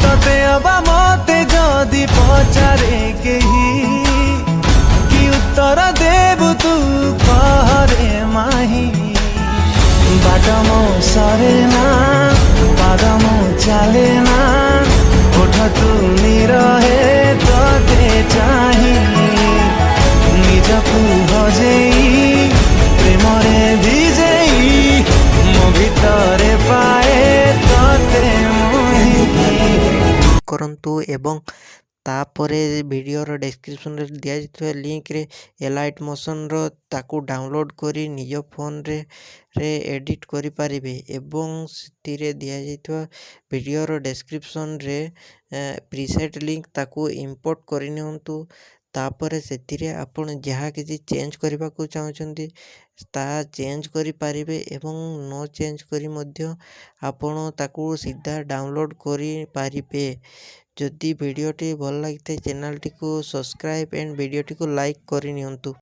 तते अबा मते जदि पचारे केही कि उत्तर देबु तू कहरे माही बाटमो सरे ना पादमो चाले ना ओठ तुनी रहे तते चाही निजकु भजेई प्रेमरे भिजेई मो भितरे पाए तते କରନ୍ତୁ ଏବଂ ତାପରେ ଭିଡ଼ିଓର ଡେସ୍କ୍ରିପସନ୍ରେ ଦିଆଯାଇଥିବା ଲିଙ୍କରେ ଏଲାଇଟ୍ ମୋସନ୍ର ତାକୁ ଡାଉନଲୋଡ଼୍ କରି ନିଜ ଫୋନ୍ରେ ଏଡ଼ିଟ୍ କରିପାରିବେ ଏବଂ ସେଥିରେ ଦିଆଯାଇଥିବା ଭିଡ଼ିଓର ଡେସ୍କ୍ରିପସନ୍ରେ ପ୍ରିସେଟ୍ ଲିଙ୍କ ତାକୁ ଇମ୍ପୋର୍ଟ କରିନିଅନ୍ତୁ। ତାପରେ ସେଥିରେ ଆପଣ ଯାହା କିଛି ଚେଞ୍ଜ କରିବାକୁ ଚାହୁଁଛନ୍ତି ତାହା ଚେଞ୍ଜ କରିପାରିବେ ଏବଂ ନ ଚେଞ୍ଜ କରି ମଧ୍ୟ ଆପଣ ତାକୁ ସିଧା ଡାଉନଲୋଡ଼୍ କରିପାରିବେ। ଯଦି ଭିଡ଼ିଓଟି ଭଲ ଲାଗିଥାଏ ଚ୍ୟାନେଲଟିକୁ ସବସ୍କ୍ରାଇବ୍ ଏଣ୍ଡ ଭିଡ଼ିଓଟିକୁ ଲାଇକ୍ କରିନିଅନ୍ତୁ।